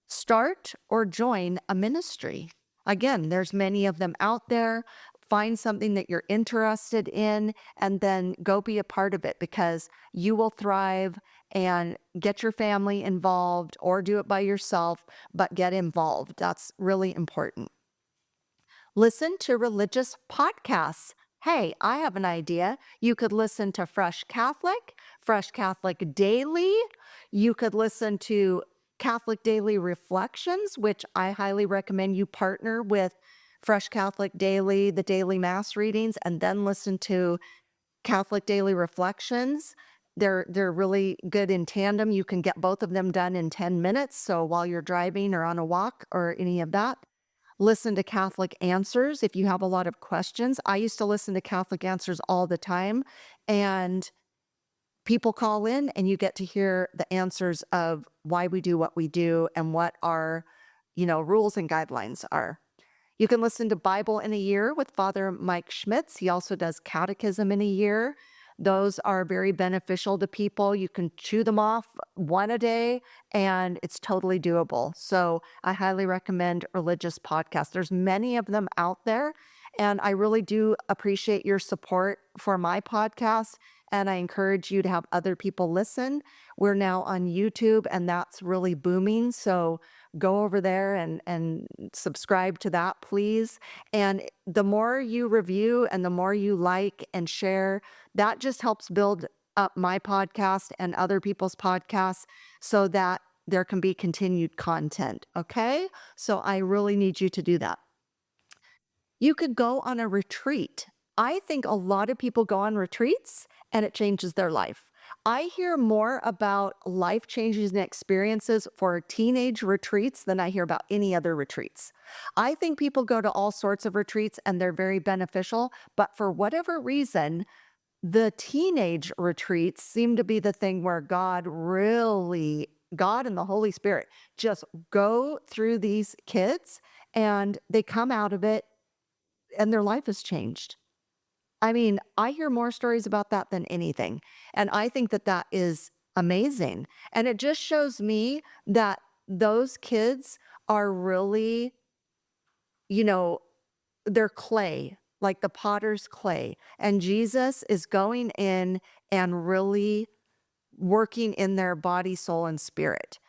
Start or join a ministry. Again, there's many of them out there. Find something that you're interested in and then go be a part of it because you will thrive, and get your family involved or do it by yourself, but get involved. That's really important. Listen to religious podcasts. Hey, I have an idea. You could listen to Fresh Catholic Daily. You could listen to Catholic Daily Reflections, which I highly recommend you partner with Fresh Catholic Daily, the daily mass readings, and then listen to Catholic Daily Reflections. They're really good in tandem. You can get both of them done in 10 minutes. So while you're driving or on a walk or any of that, listen to Catholic Answers if you have a lot of questions. I used to listen to Catholic Answers all the time, and people call in and you get to hear the answers of why we do what we do and what our, rules and guidelines are. You can listen to Bible in a Year with Father Mike Schmitz. He also does Catechism in a Year. Those are very beneficial to people. You can chew them off one a day, and it's totally doable. So I highly recommend religious podcasts. There's many of them out there, and I really do appreciate your support for my podcast and I encourage you to have other people listen. We're now on YouTube, and that's really booming. So go over there and subscribe to that, please. And the more you review and the more you like and share, that just helps build up my podcast and other people's podcasts so that there can be continued content. Okay. So I really need you to do that. You could go on a retreat. I think a lot of people go on retreats and it changes their life. I hear more about life changes and experiences for teenage retreats than I hear about any other retreats. I think people go to all sorts of retreats and they're very beneficial, but for whatever reason, the teenage retreats seem to be the thing where God and the Holy Spirit just go through these kids and they come out of it and their life has changed. I mean, I hear more stories about that than anything. And I think that that is amazing. And it just shows me that those kids are really, you know, they're clay, like the potter's clay. And Jesus is going in and really working in their body, soul, and spirit.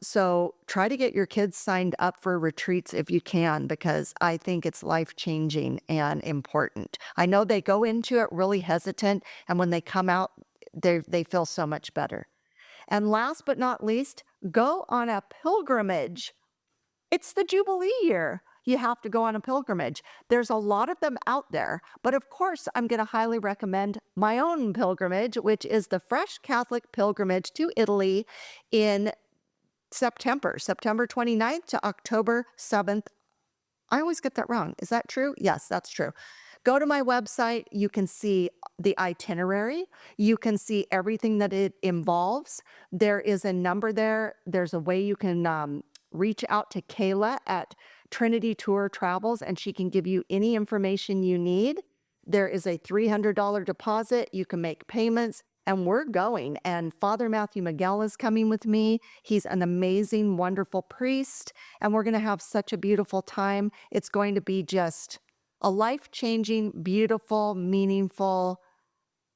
So try to get your kids signed up for retreats if you can, because I think it's life changing and important. I know they go into it really hesitant, and when they come out, they feel so much better. And last but not least, go on a pilgrimage. It's the Jubilee year. You have to go on a pilgrimage. There's a lot of them out there, but of course, I'm going to highly recommend my own pilgrimage, which is the Fresh Catholic Pilgrimage to Italy in September 29th to October 7th. I always get that wrong. Is that true? Yes, that's true. Go to my website. You can see the itinerary. You can see everything that it involves. There is a number there. There's a way you can reach out to Kayla at Trinity Tour Travels, and she can give you any information you need. There is a $300 deposit. You can make payments, and we're going. And Father Matthew Miguel is coming with me. He's an amazing, wonderful priest, and we're going to have such a beautiful time. It's going to be just a life-changing, beautiful, meaningful,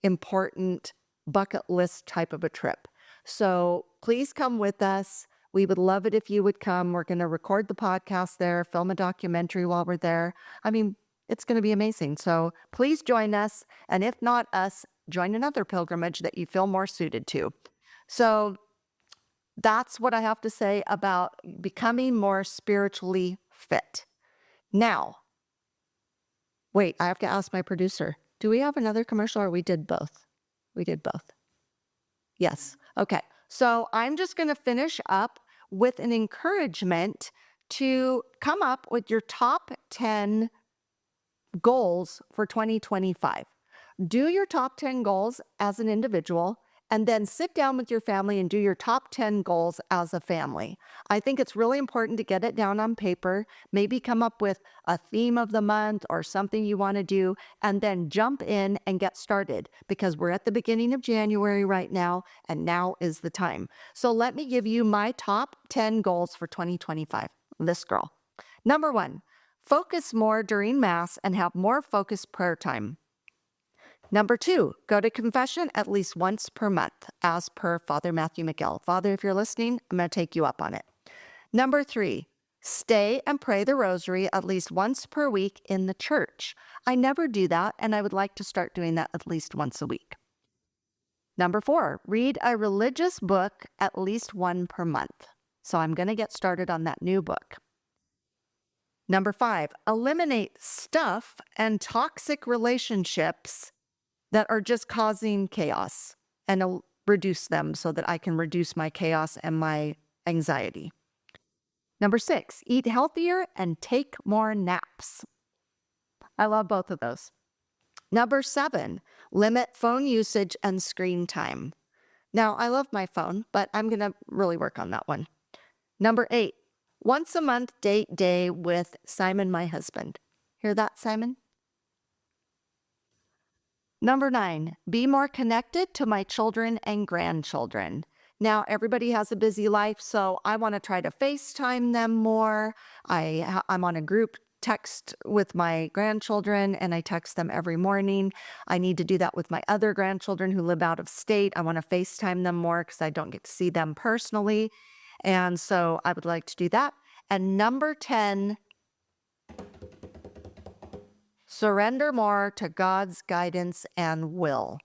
important bucket list type of a trip. So please come with us. We would love it if you would come. We're going to record the podcast there, film a documentary while we're there. I mean, it's going to be amazing. So please join us. And if not us, join another pilgrimage that you feel more suited to. So that's what I have to say about becoming more spiritually fit. Now, wait, I have to ask my producer, do we have another commercial or we did both? We did both. Yes. Okay. So I'm just going to finish up with an encouragement to come up with your top 10 goals for 2025. Do your top 10 goals as an individual, and then sit down with your family and do your top 10 goals as a family. I think it's really important to get it down on paper, maybe come up with a theme of the month or something you want to do, and then jump in and get started, because we're at the beginning of January right now, and now is the time. So let me give you my top 10 goals for 2025. This girl. Number 1, focus more during Mass and have more focused prayer time. Number 2, go to confession at least once per month, as per Father Matthew Miguel. Father, if you're listening, I'm going to take you up on it. Number 3, stay and pray the rosary at least once per week in the church. I never do that, and I would like to start doing that at least once a week. Number 4, read a religious book at least one per month. So I'm going to get started on that new book. Number 5, eliminate stuff and toxic relationships that are just causing chaos, and reduce them so that I can reduce my chaos and my anxiety. Number 6, eat healthier and take more naps. I love both of those. Number 7, limit phone usage and screen time. Now, I love my phone, but I'm going to really work on that one. Number 8, once a month date day with Simon, my husband. Hear that, Simon? Number 9, be more connected to my children and grandchildren. Now, everybody has a busy life, so I want to try to FaceTime them more. I'm on a group text with my grandchildren, and I text them every morning. I need to do that with my other grandchildren who live out of state. I want to FaceTime them more because I don't get to see them personally. And so I would like to do that. And number 10, surrender more to God's guidance and will.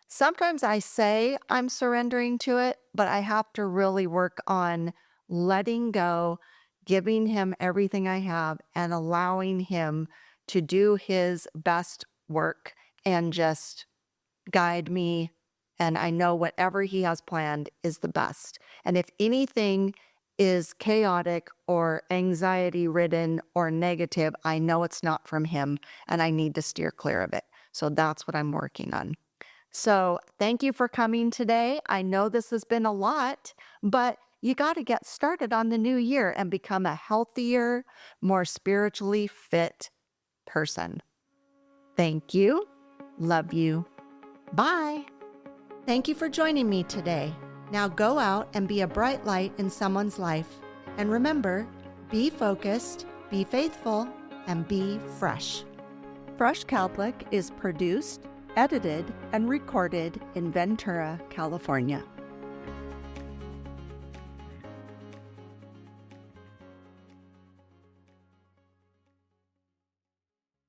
Sometimes I say I'm surrendering to it, but I have to really work on letting go, giving him everything I have, and allowing him to do his best work and just guide me. And I know whatever he has planned is the best. And if anything is chaotic or anxiety ridden or negative, I know it's not from him and I need to steer clear of it. So that's what I'm working on. So thank you for coming today. I know this has been a lot, but you got to get started on the new year and become a healthier, more spiritually fit person. Thank you. Love you. Bye. Thank you for joining me today. Now go out and be a bright light in someone's life. And remember, be focused, be faithful, and be fresh. Fresh Catholic is produced, edited, and recorded in Ventura, California.